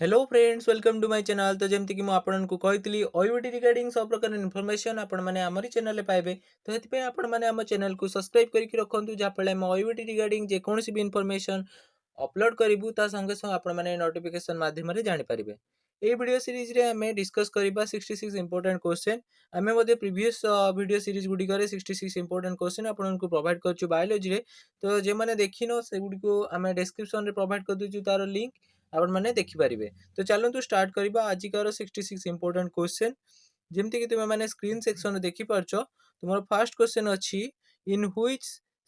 Hello friends, welcome to my channel. तो जमती कि आपको कही ओयूटी रिगार्डिंग सब प्रकार इनफॉरमेशन आपण मैंने आमरी चैनल पाइबे। तो ये आपण मैंने आम चैनल को सब्सक्राइब करके रखु जहाँफल आम ओयूटी रिगार्डिंग जेकोसी भी इनफॉरमेशन अपलोड करूँ ता संगे संगे आपण मैंने नोटिफिकेशन माध्यम जानीपारे। ये वीडियो सीरीज रे आम डिस्कस करबा 66 इंपोर्टेंट क्वेश्चन। आम प्रीवियस वीडियो सीरीज गुड़िक 66 इंपोर्टेंट क्वेश्चन आपको प्रोवाइड कर बायोलॉजी रे। तो जो मैंने देखिन से गुड़ी आम डिस्क्रिप्शन रे प्रोवाइड कर दूँ तार लिंक आपण मैंने देखिपारे। तो चलतु स्टार्ट करबा आजिकार 66 इंपोर्टेंट क्वेश्चन। जमती कि तुम मैंने स्क्रीन सेक्शन देखि पारछ। तुम फर्स्ट क्वेश्चन अच्छी in which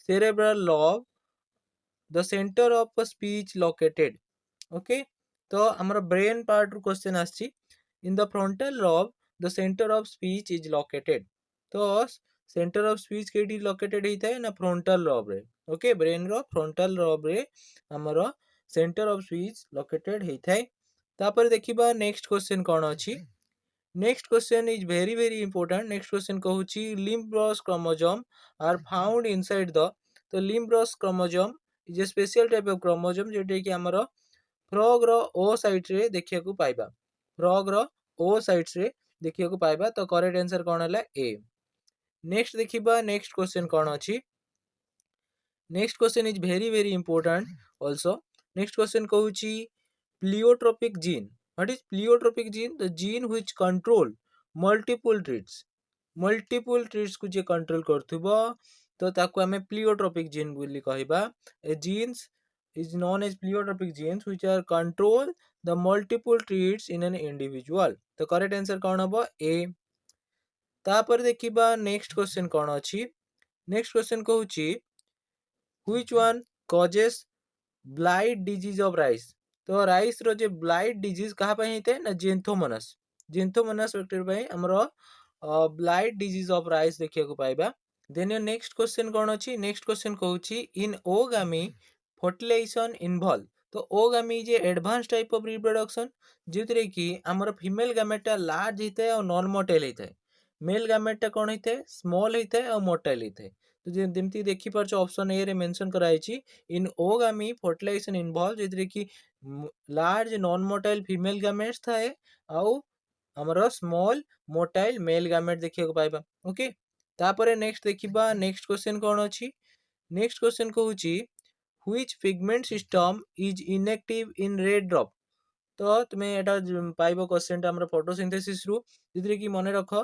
cerebral lobe the centre of speech located. Okay, तो हमर ब्रेन पार्ट रू क्वेश्चन आछि in the frontal lobe the centre of speech is located. तो सेंटर ऑफ स्पीच केडी लोकेटेड होता है ना फ्रंटल लॉब रे। ओके, ब्रेन रो फ्रंटल लॉब रे हमर सेंटर ऑफ स्पीच लोकेटेड होता है। तापर देखिबा नेक्स्ट क्वेश्चन कौन अछि। Next question is very very important. Next question कहूची lampbrush chromosome are found inside the. तो lampbrush chromosome is a special type of chromosome जोटे कि हमर फ्रॉग रो ओ साइड रे देखिया को पाइबा। फ्रॉग रो ओ साइड रे देखिया को पाइबा। तो करेक्ट आंसर कौन है ए। नेक्स्ट देखिबा नेक्स्ट क्वेश्चन कौन अछि। Next question is very very important also. Next question कहूची pleiotropic gene. What is pleiotropic gene? The gene which control multiple traits को जे कंट्रोल करथुबो तो ताको हमें प्लियोट्रोपिक जीन बोली कहबा। A genes is known as pleiotropic genes which are control the multiple traits in an individual. तो correct answer कौन हबो ए। तापर देखिबा नेक्स्ट क्वेश्चन कौन अछि। नेक्स्ट क्वेश्चन कहूची which one causes blight disease of rice. तो राइस रो जे ब्लाइट डिजीज कहा पे हेते ना जेंथोमोनास बैक्टीरिया पे हमरो ब्लाइट डिजीज ऑफ राइस देखिया को पाइबा। देन योर नेक्स्ट क्वेश्चन कौन अछि। नेक्स्ट क्वेश्चन कहूची इन ओगामी फर्टिलाइजेशन इन्वॉल्व। तो ओगामी जे एडवांस टाइप ऑफ रिप्रोडक्शन जितरे कि हमर फीमेल गामेटा लार्ज हेते और नॉन मोटाइल हेते। मेल गामेटा कौन हेते स्मॉल हेते और मोटाइल हेते। तो जेमती देखि परछ ऑप्शन ए रे मेंशन कराइछि इन ओगामी फर्टिलाइजेशन इन्वॉल्व जितरे कि लार्ज नॉन मोटाइल फीमेल गामेट्स थाए आउ हमर स्मॉल मोटाइल मेल गामेट देखिया को पाइबा। ओके, तापरे नेक्स्ट देखिबा नेक्स्ट क्वेश्चन कौन अछि। नेक्स्ट क्वेश्चन कहूची which pigment system is inactive in red drop. तो तुम्हें एटा पाइबो क्वेश्चन हमर फोटोसिंथेसिस रु जितरे कि मने रख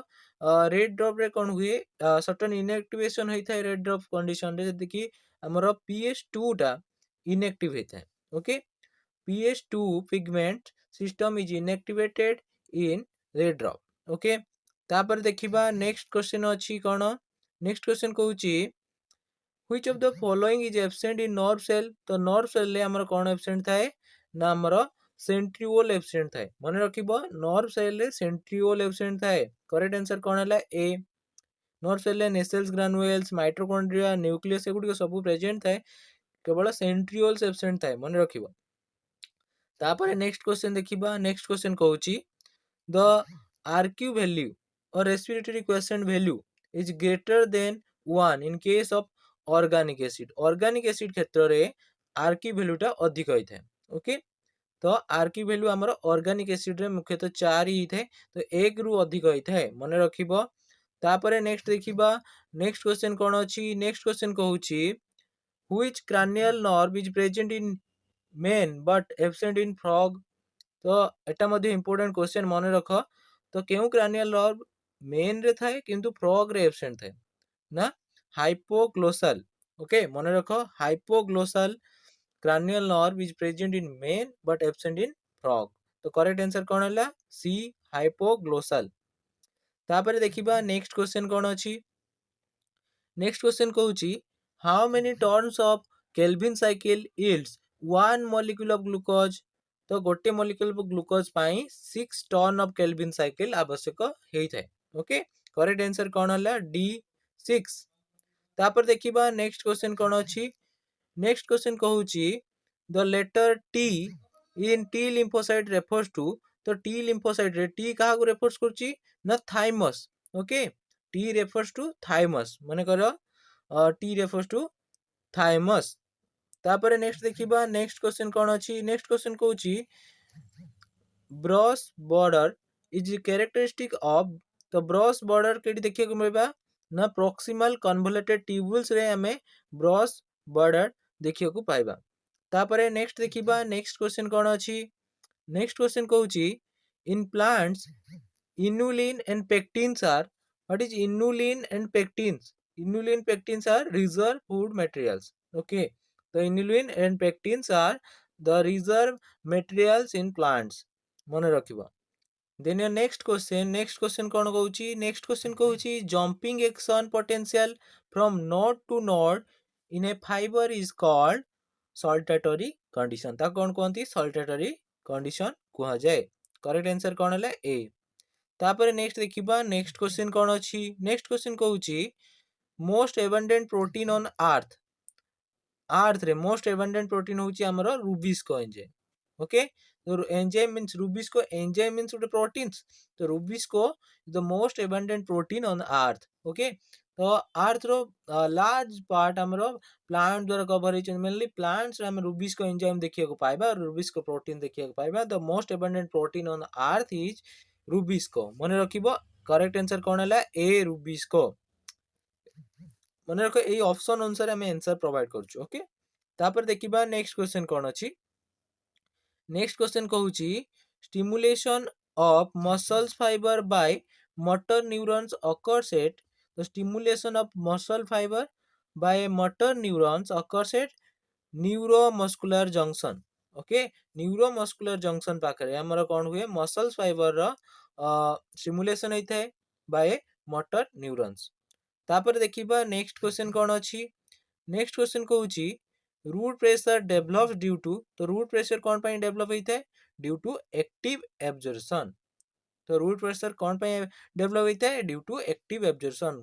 रेड ड्रॉप रे कौन हुए सर्टेन इनएक्टिवेशन होता है रेड ड्रॉप कंडीशन रे जदि कि हमर पीएच2 टा इनएक्टिव होता है। ओके, पीएच2 pigment system is inactivated in red drop. Okay, तापर देखिबा नेक्स्ट क्वेश्चन अछि कोन। नेक्स्ट क्वेश्चन कहूची which of the following is absent in nerve cell. तो नर्व सेल रे हमर कोन एब्सेंट थाए ना हमर सेंट्रिओल एब्सेंट थाए। मने रखिबो नर्व सेल रे सेंट्रिओल एब्सेंट थाए। करेक्ट आंसर कोन हला ए। नर्व सेल रे नेसेल्स ग्रानुएल्स माइटोकॉन्ड्रिया न्यूक्लियस एगुडी सब प्रेजेंट थाए, केवल सेंट्रिओल्स एब्सेंट थाए मने रखिबो। तापर नेक्स्ट क्वेश्चन देखिबा। नेक्स्ट क्वेश्चन कहूची द आरक्यू वैल्यू और respiratory question value is greater than 1 in case of organic acid. Organic acid क्षेत्र रे आरक्यू वैल्यूटा अधिक होई थाए। ओके, तो आरक्यू वैल्यू हमर ऑर्गेनिक एसिड रे मुख्यतः 4 ही थाए, तो 1 रु अधिक होई थाए मने रखिबो। तापरे नेक्स्ट देखिबा नेक्स्ट क्वेश्चन कोन अछि। नेक्स्ट क्वेश्चन कहूची which cranial nerve is present in men but absent in frog। तो एटा मध्ये इंपोर्टेंट क्वेश्चन मने रख। तो केउ क्रानियल नर्व मेन रे थाए किंतु फ्रॉग रे एब्सेंट थाए ना हाइपोग्लोसल। ओके, मने रख hypoglossal cranial nerve is present in men but absent in frog। तो करेक्ट आंसर कोन हला सी हाइपोग्लोसल। तापर देखिबा नेक्स्ट क्वेश्चन कोन अछि। नेक्स्ट क्वेश्चन कहूची how many turns of Calvin cycle yields 1 molecule of glucose. तो गोटे मॉलिक्यूल ऑफ ग्लूकोज पाई 6 टर्न ऑफ केल्विन साइकिल आवश्यक हेई थाए। ओके, करेक्ट आंसर कोन हला डी 6। तापर देखिबा नेक्स्ट क्वेश्चन कोन अछि। नेक्स्ट क्वेश्चन कहूची the letter T in T lymphocyte refers to. तो टी लिम्फोसाइट रे टी कहा को रेफर्स करची ना thymus. Okay, T refers to thymus माने करो टी रेफर्स टू थाइमस। तापर नेक्स्ट देखिबा नेक्स्ट क्वेश्चन कोन अछि। नेक्स्ट क्वेश्चन कहूची brush border is characteristic of तो ब्रश बॉर्डर केटी देखिए को मिलबा ना प्रॉक्सिमल कन्वोल्यूटेड ट्यूबुल्स रे हमें ब्रश बॉर्डर देखिए को पाइबा तापरे नेक्स्ट देखिबा नेक्स्ट क्वेश्चन कोन अछि नेक्स्ट क्वेश्चन कहूची in plants inulin and pectins are what is inulin and pectins are reserve food materials okay the inulin and pectins are the reserve materials in plants mone rakhiba then your next question kon कहूची next question कहूची jumping action potential from node to node in a fiber is called saltatory condition ता कोन कहंती saltatory condition कुहा जाए correct answer कोन हला ए तापर next देखिबा next question कोन अछि नेक्स्ट क्वेश्चन कहूची most abundant protein on earth रे मोस्ट एबंडेंट प्रोटीन होची हमरो रूबिस्को एंजाइम ओके तो enzyme means rubisco enzyme means उटे प्रोटीन्स तो rubisco the most abundant protein on earth okay तो अर्थ रो लार्ज पार्ट हमरो प्लांट द्वारा कवर होई मेनली प्लांट्स रे हम रूबिस्को एंजाइम देखिया को पाइबा रूबिस्को प्रोटीन देखिया को पाइबा the most abundant protein on earth is rubisco मने रखिबो करेक्ट आंसर कोन हला ए रूबिस्को मने रखो ए ऑप्शन अनुसार हम आंसर प्रोवाइड करछु ओके तापर देखिबा नेक्स्ट क्वेश्चन कोन अछि नेक्स्ट क्वेश्चन कहूची stimulation of muscles fibre by motor neurons occurs at the stimulation of muscle fiber by motor neurons occurs at neuromuscular junction okay neuromuscular junction पाखरे हमर कोन हुए muscles fibre रो stimulation होई थाए bye motor neurons तापर देखिबा next question कोन अछि next question कहूची root pressure develops due to तो रूट प्रेशर कोन पई डेवलप होई थाए ड्यू टू एक्टिव एब्जॉर्प्शन तो रूट प्रेशर कोन पई डेवलप होई थाए due to active absorption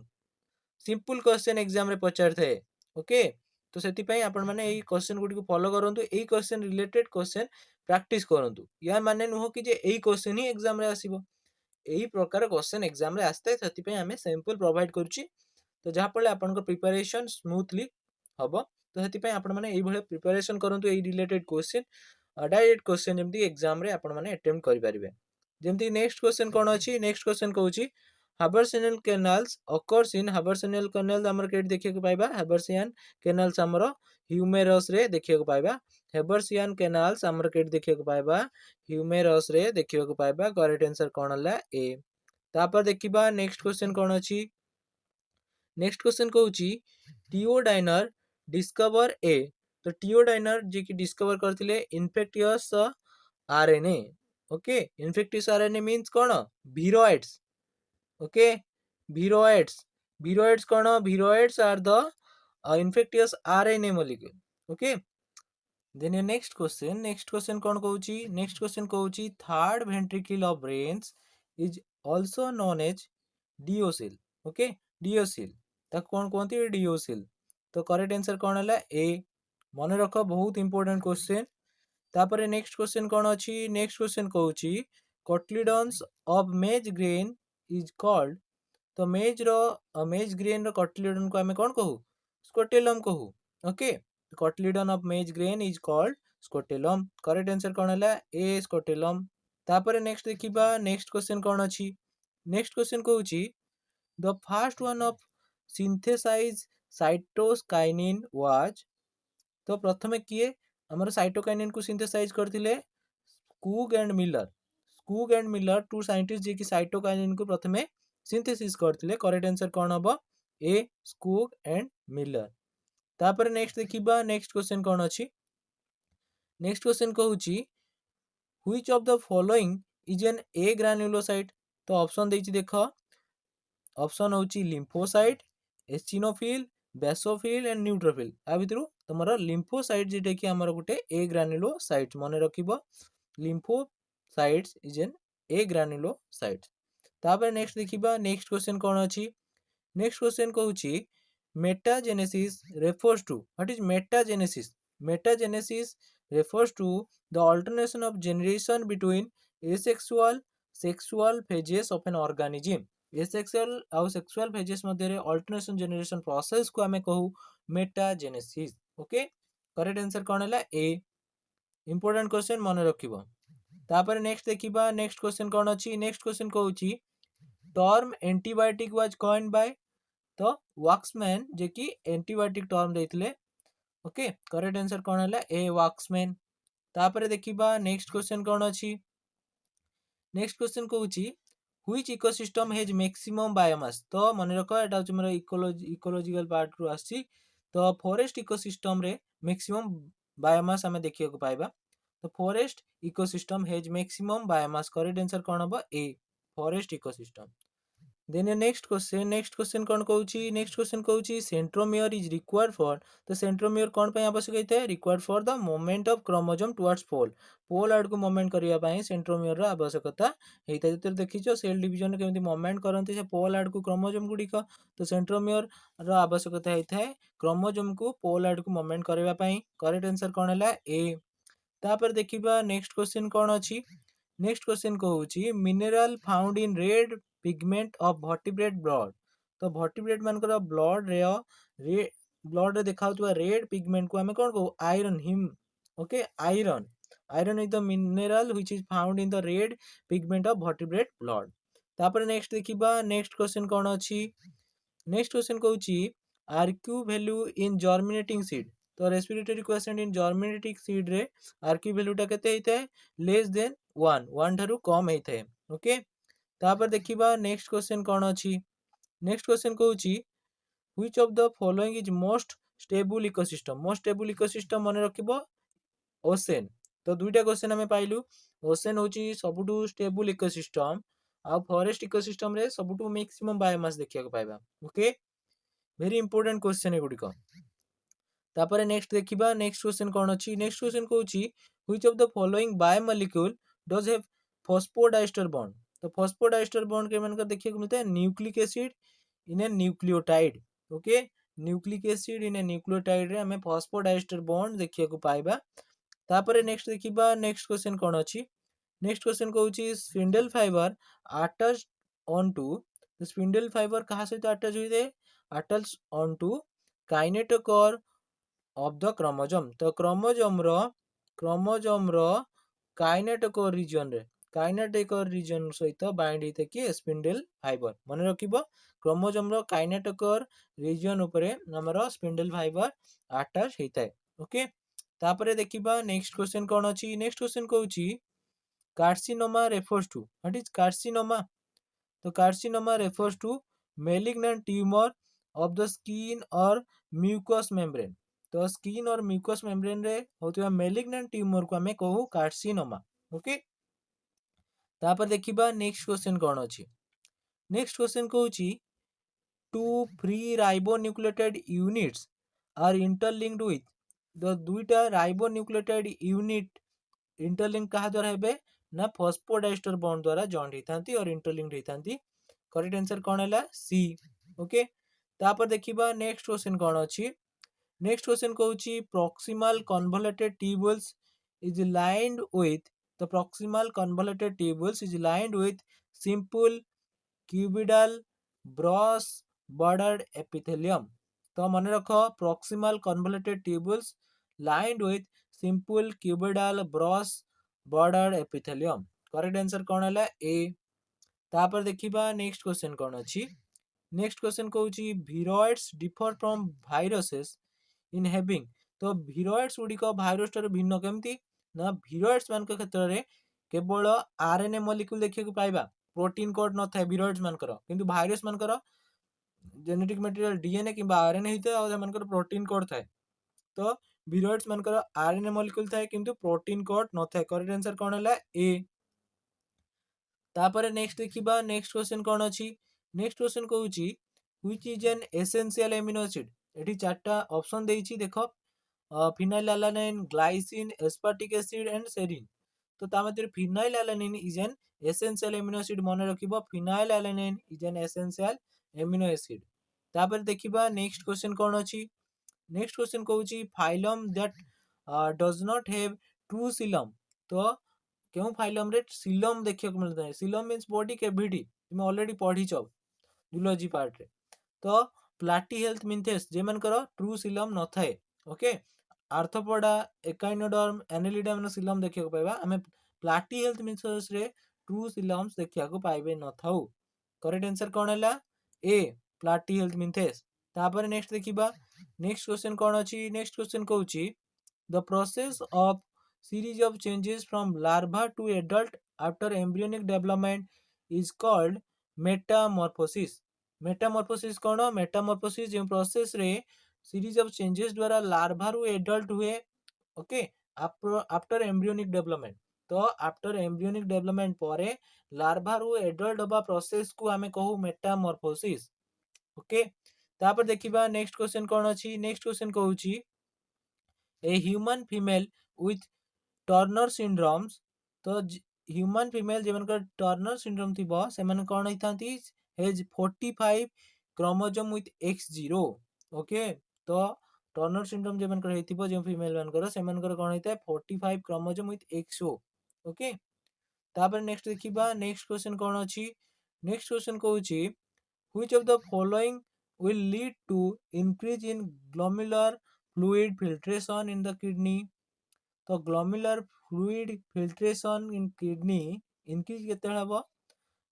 simple question exam रे पचार थाए ओके तो सेति पई आपण माने एई क्वेश्चन गुडी को फॉलो करंतु एई क्वेश्चन रिलेटेड क्वेश्चन प्रैक्टिस करंतु या माने नुहो कि जे एई क्वेश्चन ही एग्जाम रे आसीबो एई प्रकार क्वेश्चन एग्जाम रे आस्ते सेति पई हमें सैंपल प्रोवाइड करछि तो जहा पले आपण को प्रिपरेशन स्मूथली हबो तो सेति पई आपण माने एई भले प्रिपरेशन करंतु एई रिलेटेड क्वेश्चन डायरेक्ट क्वेश्चन जेमति एग्जाम रे आपण माने अटेम्प्ट करि परिबे जेमति नेक्स्ट क्वेश्चन कोन अछि नेक्स्ट क्वेश्चन कहूछि Habersian canals occurs in Habersian canal हमर केट देखिए को पाइबा Habersian canals हमर ह्यूमेरस रे देखिए को पाइबा Habersian canals हमर केट देखिए को पाइबा ह्यूमेरस रे देखिए को पाइबा करेक्ट आंसर कोन हला ए तापर देखिबा नेक्स्ट क्वेश्चन कोन अछि नेक्स्ट क्वेश्चन कहूची टियोडाइनर डिस्कवर ए तो टियोडाइनर जे कि डिस्कवर करथिले infectious RNA okay infectious RNA means कोन विरोइड्स ओके viroids कोन viroids आर द infectious RNA molecule okay then your next question कोन कहूची next question कहूची third ventricle of brains is also known as diocele okay diocele ता कोन कहंती diocele तो करेक्ट आंसर कोन हला ए मने रखो बहुत इंपोर्टेंट क्वेश्चन तापरे नेक्स्ट क्वेश्चन कोन अछि नेक्स्ट क्वेश्चन कहूची cotyledons of maize grain is called तो मेज ग्रेन रो cotyledon को हमें कोन कहू स्कोटेलम कहू okay cotyledon of maize grain is called scutellum correct answer कोन हला ए स्कोटेलम तापरे नेक्स्ट देखिबा नेक्स्ट क्वेश्चन कोन अछि नेक्स्ट क्वेश्चन कहूची the first one of synthesize cytokinin was तो प्रथमे किए हमर साइटोकाइनिन को सिंथेसाइज करथिले Cook and Miller two scientist जे कि साइटोकाइनिन को प्रथमे सिंथेसिस करथिले करेक्ट आंसर कोन हबो ए कुक एंड मिलर तापर नेक्स्ट देखिबा नेक्स्ट क्वेश्चन कोन अछि नेक्स्ट क्वेश्चन कहूची which of the following is an agranulocyte तो ऑप्शन देछि देखो ऑप्शन होची lymphocyte eosinophil basophil and neutrophil आ भितरु तमरो लिम्फोसाइट जेटे कि हमर गुटे ए ग्रैन्युलोसाइट मने रखिबो lymphocytes is an agranulocyte तापर नेक्स्ट देखिबा नेक्स्ट क्वेश्चन कोन अछि नेक्स्ट क्वेश्चन कहूची metagenesis refers to what is metagenesis refers to the alternation of generation between asexual sexual phases of an organism asexual और sexual phases मध्ये रे alternation generation process को हमें कहू मेटाजेनेसिस ओके करेक्ट आंसर कोन हला ए important question मन रखिबो तापर नेक्स्ट देखिबा नेक्स्ट क्वेश्चन कौन अछि नेक्स्ट क्वेश्चन कहूची term antibiotic was coined by तो वाक्समैन जे कि एंटीबायोटिक टर्म देथिले ओके करेक्ट आंसर कौन है ए वाक्समैन तापर देखिबा नेक्स्ट क्वेश्चन कौन अछि नेक्स्ट क्वेश्चन कहूची which ecosystem has maximum biomass तो मन रख एटा होची हमर इकोलॉजिकल पार्ट रु आसी तो फॉरेस्ट इकोसिस्टम रे मैक्सिमम बायोमास हमें देखिया को पाइबा तो forest ecosystem has maximum biomass correct answer कौन हबो ए forest ecosystem then next question कौन कहूची नेक्स्ट क्वेश्चन कहूची सेंट्रोमियर इज रिक्वायर्ड फॉर तो सेंट्रोमियर कौन पे आवश्यक होता है required for the movement of chromosome towards pole pole आड़ को मूवमेंट करबा पई सेंट्रोमियर रो आवश्यकता हेता जते देखिचो सेल डिवीजन केमती मूवमेंट करंती से पोल आड़ को क्रोमोसोम गुडी को तो सेंट्रोमियर रो आवश्यकता हेता है क्रोमोसोम को पोल आड़ को मूवमेंट करबा पई करेक्ट आंसर कौन है ए तापर देखिबा नेक्स्ट क्वेश्चन कौन अछि नेक्स्ट क्वेश्चन कहूची mineral found in red pigment of vertebrate blood तो वर्टिब्रेट मानकर ब्लड रे ब्लड रे देखाउतबा रेड पिगमेंट को हमें कोन कहू iron haem okay iron iron is the mineral which is found in the red pigment of vertebrate blood तापर नेक्स्ट देखिबा नेक्स्ट क्वेश्चन कोन अछि नेक्स्ट क्वेश्चन कहूची RQ value in germinating seed तो respiratory question in germinating seed रे RQ वैल्यूटा केते हेते less than 1 ठारू कम हेते ओके तापर देखिबा नेक्स्ट क्वेश्चन कौन अछि नेक्स्ट क्वेश्चन कहूची which of the following is most stable ecosystem मन रखिबो ओशन तो दुईटा क्वेश्चन हमें पाइलु ओशन होची सबुटू स्टेबल इकोसिस्टम आ फॉरेस्ट इकोसिस्टम रे सबुटू मैक्सिमम बायोमास देखिया को पाइबा ओके वेरी इंपोर्टेंट क्वेश्चन ए गुडी को तापर नेक्स्ट देखिबा नेक्स्ट क्वेश्चन कौन अछि नेक्स्ट क्वेश्चन कहूची which of the following biomolecule does have phosphodiester bond तो फॉस्फोडाइस्टर बॉन्ड के मानकर देखिए को मिलता है nucleic acid in a nucleotide okay nucleic acid in a nucleotide रे हमें फॉस्फोडाइस्टर बॉन्ड देखिए को पाइबा तापर नेक्स्ट देखिबा नेक्स्ट क्वेश्चन कौन अछि नेक्स्ट क्वेश्चन कहूची spindle fibre attached on to the spindle fibre कहा सहित अटैच होइदे attach on to kinetochore of the chromosome तो क्रोमोसोम रो काइनेटोकोर रीजन सहित बाइंड होते कि स्पिंडल फाइबर मन रखिबो क्रोमोसोम रो काइनेटोकोर रीजन उपरे हमरो स्पिंडल फाइबर अटैच हेताय ओके तापरे देखिबा नेक्स्ट क्वेश्चन कोन अछि नेक्स्ट क्वेश्चन कहूची carcinoma refers to what is carcinoma तो carcinoma refers to malignant tumour of the skin और म्यूकस मेम्ब्रेन तो स्किन और म्यूकस मेम्ब्रेन रे होतबा malignant ट्यूमर को हमें कहू कार्सिनोमा ओके तापर देखिबा नेक्स्ट क्वेश्चन कोन अछि नेक्स्ट क्वेश्चन कहूची two free ribonucleotide units are interlinked with the दुईटा राइबोन्यूक्लियोटाइड यूनिट इंटरलिंक कहा द्वारा हेबे ना फॉस्फोडाइस्टर बॉन्ड द्वारा जॉइंट हेतांती और इंटरलिंक्ड हेतांती करेक्ट आंसर कोन हैला सी ओके तापर देखिबा नेक्स्ट क्वेश्चन कोन अछि नेक्स्ट क्वेश्चन कहूची proximal convoluted tubules is lined with the proximal convoluted tubules is lined with simple cuboidal brush bordered epithelium तो मन रखो proximal convoluted tubules lined with simple cuboidal brush bordered epithelium correct answer कोन हैला A तापर देखिबा next question कोन अछि next question कहूची viroids differ from viruses in having तो भिरोइड्स गुडी को वायरस ठाରୁ भिन्न केमती ना भिरोइड्स मान के क्षेत्र रे केवल आरएनए मॉलिक्यूल देखिए को पाइबा प्रोटीन कोड न थाए भिरोइड्स मान करो किंतु वायरस मान करो जेनेटिक मटेरियल डीएनए कि आरएनए हिते और मान करो प्रोटीन कोड थाए तो भिरोइड्स मान करो आरएनए मॉलिक्यूल थाए किंतु प्रोटीन कोड न थाए करेक्ट आंसर कोन हैला ए तापर नेक्स्ट देखिबा नेक्स्ट क्वेश्चन कोन अछि नेक्स्ट क्वेश्चन कहूची which is an essential amino acid एठी चारटा ऑप्शन देइची देखो phenylalanine glycine aspartic acid and serine तो ता मतिर phenylalanine is an essential amino acid मन रखिबो phenylalanine is an essential amino acid तापर देखिबा नेक्स्ट क्वेश्चन कोन अछि नेक्स्ट क्वेश्चन कहूची phylum that does not have true coelom तो क्यों फाइलम रे सीलम देखिए को मिलता है सीलम मींस बॉडी कैविटी तुम ऑलरेडी पढ़ी छ जूलॉजी पार्ट रे तो प्लाटी हेल्थ मिंथेस जे मन करो ट्रू सीलम न थाए ओके आर्थ्रोपोडा एकाइनोडर्म एनेलिडा मन सीलम देखिए को पाइबा हमें प्लाटी हेल्थ मिशंस रे ट्रू सिलम्स देखा पाइबे न थाउ। करेक्ट आंसर कौन है? A platyhelminthes. तापर नेक्स्ट देखिबा नेक्स्ट क्वेश्चन कौन अछि? नेक्स्ट क्वेश्चन कहूची the process of series of changes from larva to adult after embryonic development is called metamorphosis। Metamorphosis कौन? मेटामॉर्फोसिस जो प्रोसेस रे सीरीज ऑफ चेंजेस द्वारा larva रु एडल्ट हुए, ओके, आफ्टर एम्ब्रियोनिक डेवलपमेंट। तो आफ्टर एम्ब्रियोनिक डेवलपमेंट परे larva रु adult होबा प्रोसेस को हमें कहू मेटामॉर्फोसिस। ओके, तापर देखिबा नेक्स्ट क्वेश्चन कौन अछि? नेक्स्ट क्वेश्चन कहूची a human female with Turner syndromes. तो ह्यूमन फीमेल जेमनकर टर्नर सिंड्रोम थिबो सेमन कोन हितांती has 45 chromosome with X0। Okay, तो टर्नर सिंड्रोम जेमनकर हेतिबो जे फीमेल मनकर सेमनकर कोन हिता 45 क्रोमोसोम विथ XO। ओके, तापर नेक्स्ट देखिबा नेक्स्ट क्वेश्चन कोन अछि? नेक्स्ट क्वेश्चन कहूची which of the following will lead to increase in glomerular fluid filtration in the kidney। तो ग्लोमेरुलर फ्लूइड फिल्ट्रेशन इन किडनी इंक्रीज केते हबो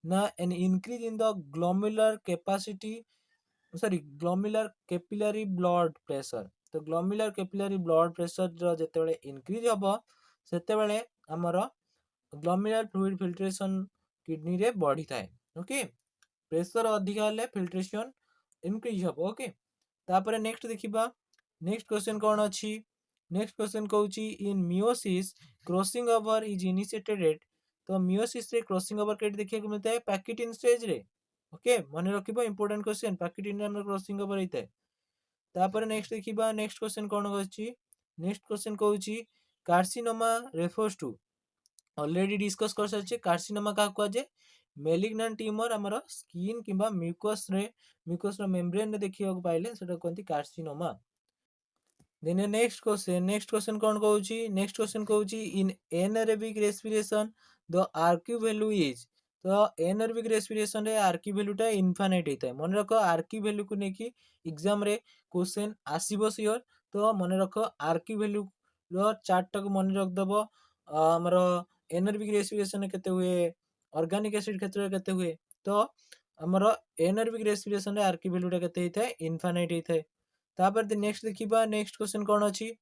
ना an increase in the glomerular capacity, sorry glomerular capillary blood pressure. तो glomerular capillary blood pressure जो जेतेबेले increase हबो सेतेबेले हमर glomerular fluid filtration kidney रे बढ़ी थाए। ओके, प्रेशर अधिक हेले फिल्ट्रेशन इंक्रीज हबो। ओके, तापर नेक्स्ट देखिबा नेक्स्ट क्वेश्चन कोन अछि? नेक्स्ट क्वेश्चन कहूची in meiosis crossing over is initiated at. तो मियोसिस रे क्रॉसिंग ओवर केट देखिए को मिलता है पैकेटिन स्टेज रे। ओके, मन रखिबो इंपोर्टेंट क्वेश्चन पैकेटिन रे हमर क्रॉसिंग ओवर होइता है। तापर नेक्स्ट देखिबा नेक्स्ट क्वेश्चन कोन अछि? नेक्स्ट क्वेश्चन कहूची carcinoma refers to. Already discuss कर सचे कार्सिनोमा का को जे मेलिग्नेंट ट्यूमर हमर स्किन किबा म्यूकस रो मेम्ब्रेन रे देखियो को पाइले सेटा कोनती कार्सिनोमा। देन नेक्स्ट क्वेश्चन कौन कहूची? नेक्स्ट क्वेश्चन कहूची in anaerobic respiration the RQ value is. तो एनारोबिक रेस्पिरेशन रे आरक्यू वैल्यूटा इनफाइनाइट होता है। मन रख आरक्यू वैल्यू को नेकी एग्जाम रे क्वेश्चन आसीबो सियोर। तो मन रख आरक्यू वैल्यू रो चार्ट तक मन रख दबो। हमर एनारोबिक रेस्पिरेशन केते हुए, ऑर्गेनिक एसिड क्षेत्र रे केते हुए। तो हमर एनारोबिक रेस्पिरेशन रे आरक्यू वैल्यूटा केते हिताए इनफाइनाइट हिताए। तापर नेक्स्ट देखिबा नेक्स्ट क्वेश्चन कौन अछि?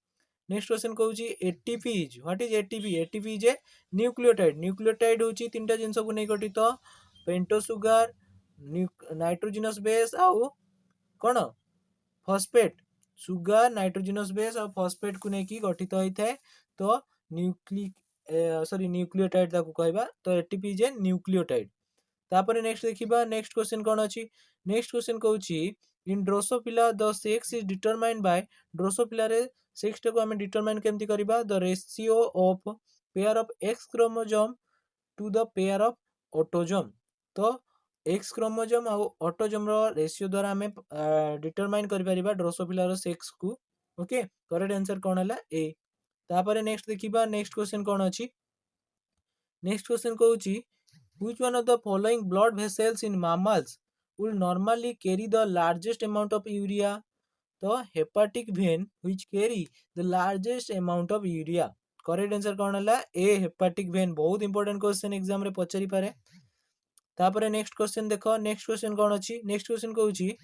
नेक्स्ट क्वेश्चन कहूची ATP is what is ATP? ATP is a nucleotide. Nucleotide होची तीनटा जिंस को नै गठित पेंटोस सुगर, नाइट्रोजनस बेस आउ कोन फॉस्फेट। सुगर, नाइट्रोजनस बेस और फॉस्फेट को नै की गठित होइथाय। तो न्यूक्लियोटाइड ताको कहबा। तो एटीपी इज ए न्यूक्लियोटाइड। तापर नेक्स्ट देखिबा नेक्स्ट क्वेश्चन कौन अछि? नेक्स्ट क्वेश्चन कहूची in Drosophila the sex is determined by. Drosophila रे सेक्स को हमें डिटरमाइन केमती करिबा? The ratio of pair of X chromosome to the pair of autosome. तो एक्स क्रोमोसोम और ऑटोसोम रो रेशियो द्वारा हमें डिटरमाइन करि परिबा ड्रोसोफिला रो सेक्स को। ओके, करेक्ट आंसर कौन हला? ए। तापर नेक्स्ट देखिबा नेक्स्ट क्वेश्चन कौन अछि? नेक्स्ट क्वेश्चन कहूची which one of the following blood vessels in mammals will normally carry the largest amount of urea। तो hepatic vein which carry the largest amount of urea। Correct answer कौन हला? A hepatic vein। बहुत important question exam रे पचारि पारे। तापर next question देखो next question कौन अछि? नेक्स्ट क्वेश्चन कहूची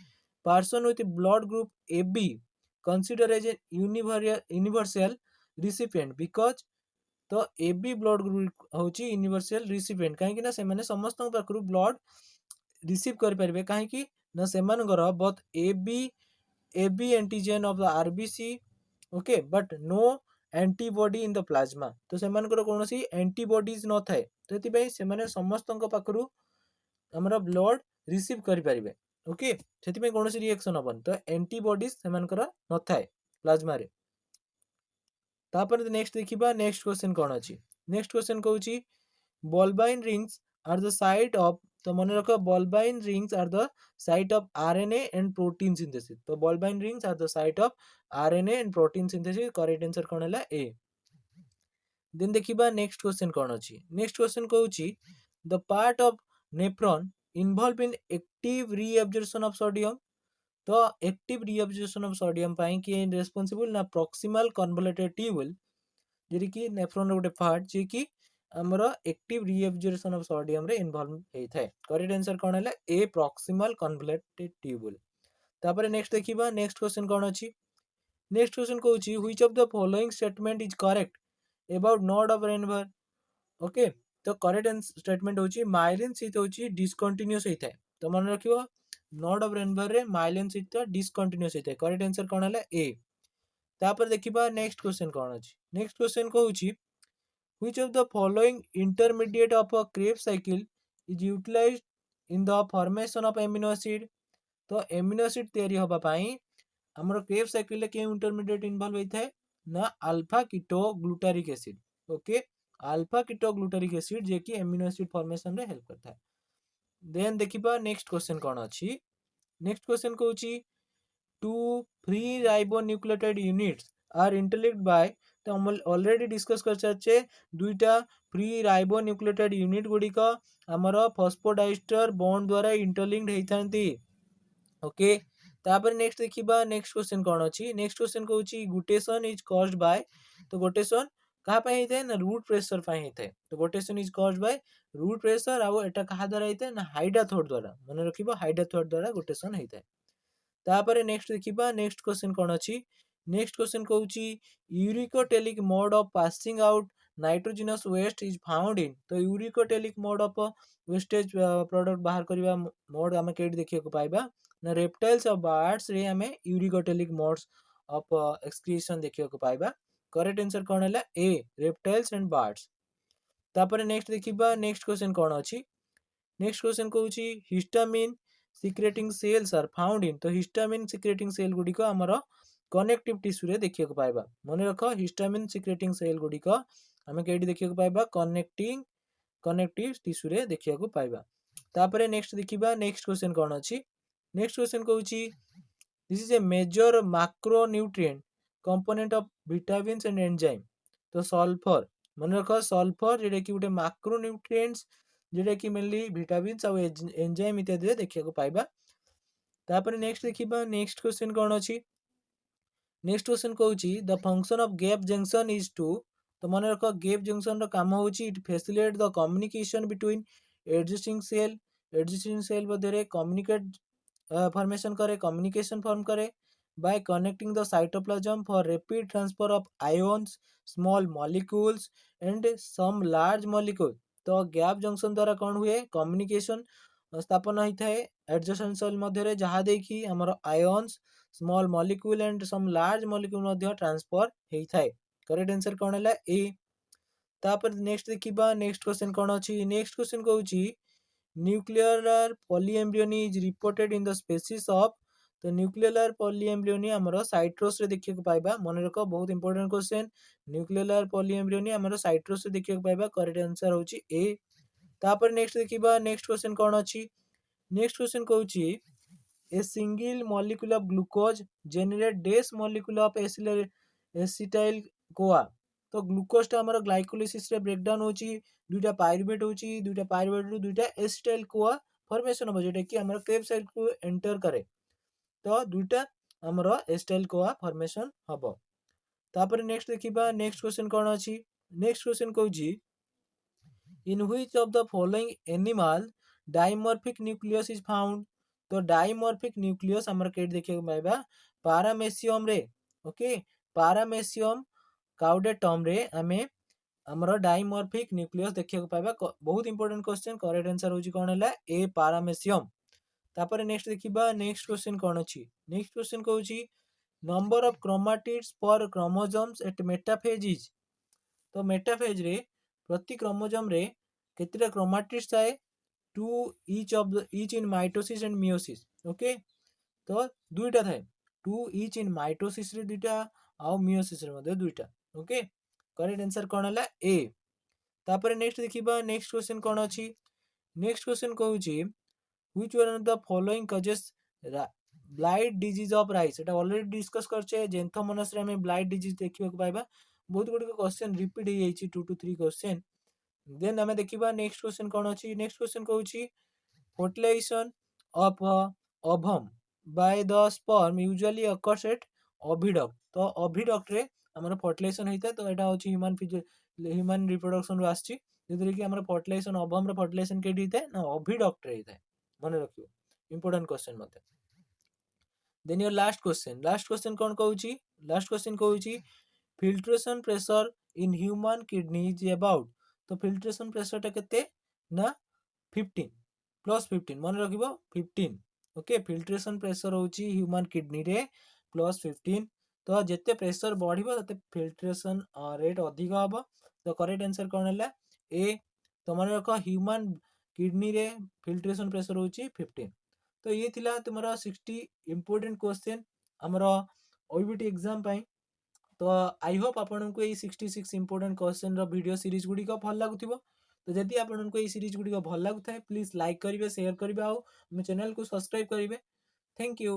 person with blood group AB consider as a universal recipient because। तो AB ब्लड ग्रुप होची यूनिवर्सल रिसिपिएंट कहीं ना से समस्त पाखरु ब्लड रिसीव कर परिबे कहीं ना सेमानकर both AB antigen of the RBC. Okay, but no antibody in the plasma. तो सेमानकर कोनोसी एंटीबॉडीज न थाए। तो एति पई से माने समस्त पाखरु हमर ब्लड रिसीव कर परिबे। ओके, सेति पई कोनोसी रिएक्शन हबन। तो एंटीबॉडीज सेमानकर न थाए प्लाज्मा रे। तापर नेक्स्ट देखिबा नेक्स्ट क्वेश्चन कौन अछि? नेक्स्ट क्वेश्चन कहूची Balbiani rings are the site of. तो मन रख Balbiani rings are the site of RNA and protein synthesis. तो Balbiani rings are the site of RNA and protein synthesis. Correct answer कौन हला? A. Then देखिबा next question कौन अछि? Next question कहूची the part of nephron involve in active reabsorption of sodium. तो active reabsorption of sodium पाई कि responsible ना प्रॉक्सिमल कन्वोल्यूटेड ट्यूबुल जेरी कि नेफ्रॉन रो गोटे पार्ट जे कि हमरो एक्टिव रिएब्जोरेशन ऑफ सोडियम रे इन्वॉल्व होता है। करेक्ट आंसर कौन है? A proximal convoluted tubule. तापर नेक्स्ट देखिबा नेक्स्ट क्वेश्चन कौन अछि? नेक्स्ट क्वेश्चन कहूँ which of the following statement is correct about node of Ranvier. Okay, तो करेक्ट स्टेटमेंट होची माइलिन शीत होची डिसकंटिन्यूअस होता है। तो मन रखियो नोड ऑफ रेनवर रे माइलिन शीत डिसकंटिन्यूअस होता है। करेक्ट आंसर कौन है? ए। तापर देखिबा नेक्स्ट क्वेश्चन कौन अछि? नेक्स्ट क्वेश्चन कहूँ which of the following intermediate of a Krebs cycle is utilized in the formation of amino acid। तो एमिनो एसिड तैयारी होबा पाई हमरो क्रेब्स साइकिल के इंटरमीडिएट इन्वॉल्व होता है ना alpha keto glutaric acid. Okay, alpha keto glutaric acid जे कि एमिनो एसिड फॉर्मेशन रे हेल्प करता है। देन देखिबा नेक्स्ट क्वेश्चन कोन अछि? नेक्स्ट क्वेश्चन कहूची two free ribonucleotide units are interlinked by. तो हम ऑलरेडी डिस्कस कर साचे दुईटा फ्री राइबोन्यूक्लियोटाइड यूनिट गुड़िक आमर फॉस्फोडाइस्टर बॉन्ड द्वारा इंटरलिंक्ड होइथांती। ओके, तापर नेक्स्ट देखिबा नेक्स्ट क्वेश्चन कोन अछि? नेक्स्ट क्वेश्चन कहूची गुटेशन इज कॉज्ड बाय। तो गुटेशन कहा पे होता है ना रूट प्रेशर पे होता है। तो guttation is caused by root pressure आउ एटा कहा द्वारा होता है ना हाइड्रोथोड द्वारा। मन रखिबो हाइड्रोथोड द्वारा गुटेशन होता है। तापर नेक्स्ट देखिबा नेक्स्ट क्वेश्चन कोन अछि? नेक्स्ट क्वेश्चन कहूची uricotelic mode of passing out nitrogenous waste is found in. तो uricotelic mode of wastage product बाहर करबा मोड हमें केट देखिया को पाइबा ना रेप्टाइल्स और बर्ड्स रे हमें यूरिकोटेलिक मोड्स ऑफ एक्सक्रीशन देखिया को पाइबा। करेक्ट आंसर कोन हैला? A reptiles and birds. तापर नेक्स्ट देखिबा नेक्स्ट क्वेश्चन कोन अछि? नेक्स्ट क्वेश्चन कहूची histamine secreting cells are found in. तो हिस्टामिन सिक्रेटिंग सेल गुड़िक आमर कनेक्टिव टिश्यू रे देखिया को पाइबा। मन रख हिस्टामिन सिक्रेटिंग सेल गुड़िक आमे केडी देखिया को पाइबा कनेक्टिव टिश्यू रे देखिया को पाइबा। तापर नेक्स्ट देखिबा नेक्स्ट क्वेश्चन कोन अछि? नेक्स्ट क्वेश्चन कहूची this is a major macronutrient component of vitamins and enzyme. तो सल्फर मन रख सल्फर जेडे कि गोटे मैक्रोन्यूट्रिएंट्स जेडे कि मेनली विटामिन्स और एंजाइम इत्यादि देखिया को पाइबा। तापर नेक्स्ट देखिबा नेक्स्ट क्वेश्चन कोन अछि? नेक्स्ट क्वेश्चन कहूची the function of gap junction is to. तो मन रख गैप जंक्शन रो काम होची it facilitate the communication between adjusting cell मध्य कम्युनिकेट फॉर्मेशन करे कम्युनिकेशन फॉर्म करे by connecting the cytoplasm for rapid transfer of ions small molecules and some large molecule. तो गैप जंक्शन द्वारा कौन हुए कम्युनिकेशन स्थापन होता है एडजसेंट सेल मध्य जहाँ देखी हमर ions small molecule and some large molecule मध्य ट्रांसफर होता है। करेक्ट आंसर कौन है? ए। तापर नेक्स्ट देखिबा नेक्स्ट क्वेश्चन कौन अछि? नेक्स्ट क्वेश्चन कहूची nuclear polyembryony is reported in the species of. तो न्यूक्लियर पॉलीएम्ब्रियोनी हमरो साइट्रोस रे देखिया को पाइबा। मन रखो बहुत इंपोर्टेंट क्वेश्चन न्यूक्लियर पॉलीएम्ब्रियोनी हमरो साइट्रोस रे देखिया को पाइबा। करेक्ट आंसर होची ए। तापर नेक्स्ट देखिबा नेक्स्ट क्वेश्चन कौन अछि? नेक्स्ट क्वेश्चन कहूची a single molecule of glucose generates molecule of acetyl CoA. तो ग्लूकोज टा हमरो ग्लाइकोलिसिस रे ब्रेक डाउन होची दुईटा पाइरुवेट होची दुईटा पाइरुवेट रु दुईटा एसिटाइल कोआ फॉर्मेशन हो जेटा कि हमरो क्रेब्स साइकिल को एंटर करे। तो दुईटा हमरो एसिटाइल कोआ फॉर्मेशन हबो। तापर नेक्स्ट देखिबा नेक्स्ट क्वेश्चन कोन अछि? नेक्स्ट क्वेश्चन कहूची in which of the following animal dimorphic nucleus is found. तो डाइमॉर्फिक न्यूक्लियस हमर केट देखे को पाइबा पैरामेसियम रे। ओके, पैरामेसियम काउडेटम रे हमें हमरो डाइमॉर्फिक न्यूक्लियस देखिया को पाइबा। बहुत इंपोर्टेंट क्वेश्चन करेक्ट आंसर होची कोन हैला? A paramecium. तापर नेक्स्ट देखिबा नेक्स्ट क्वेश्चन कोन अछि? नेक्स्ट क्वेश्चन कहूची number of chromatids per chromosomes at metaphase is. तो मेटाफेज रे प्रति क्रोमोसोम रे केतेटा क्रोमाटिड्स थाए? Two each in mitosis and meiosis. Okay, तो दुईटा थाए टू ईच इन माइटोसिस रे दुईटा आ मियोसिस रे मध्ये दुईटा। ओके, करेक्ट आंसर कोन हैला? ए। तापर नेक्स्ट देखिबा नेक्स्ट क्वेश्चन कोन अछि? नेक्स्ट क्वेश्चन कहूची which one of the following causes blight disease of rice. एटा ऑलरेडी डिस्कस करछे जेंथोमोनास रे हमें ब्लाइट डिजीज देखिबा को पाइबा। बहुत गुड क्वेश्चन रिपीट हो जाइछि 2 to 3 क्वेश्चन। देन हमें देखिबा नेक्स्ट क्वेश्चन कोन अछि? नेक्स्ट क्वेश्चन कहूची fertilisation of ovum by the sperm usually occurs at oviduct. तो ओविडक्ट रे हमर फर्टिलाइजेशन होइता। तो एटा होची ह्यूमन रिप्रोडक्शन रु आछि। जो कि आम फर्टिलाइजेशन ओवम फर्टिलाइजेशन केटी होता है ना ओविडक्ट होता है मन रख इंपोर्टेंट क्वेश्चन मत देन योर लास्ट क्वेश्चन कौन कहूँ लास्ट क्वेश्चन कहूँ filtration pressure in human kidney is about तो फिल्ट्रेशन प्रेशर टा केते ना 15 +15 मन रख 15 ओके फिल्ट्रेशन प्रेशर होची ह्यूमन किडनी रे +15 तो जिते प्रेशर बढ़िबो तते फिल्ट्रेशन रेट अधिक हम तो करेक्ट आंसर कौन है ए तो मन रख ह्यूमन किडनी रे फिल्ट्रेशन प्रेशर होची 15 तो ये थिला तुमरा 60 इंपोर्टेंट क्वेश्चन हमर ओईबीटी एग्जाम पाई तो आई होप आपन को ये 66 इंपोर्टेंट क्वेश्चन रो वीडियो सीरीज गुडी को भल लागुथिबो तो जदि आपन को ये सीरीज गुडी को भल लागुथाय प्लीज लाइक करिवे शेयर करिवे आ चैनल को सब्सक्राइब करिवे थैंक यू।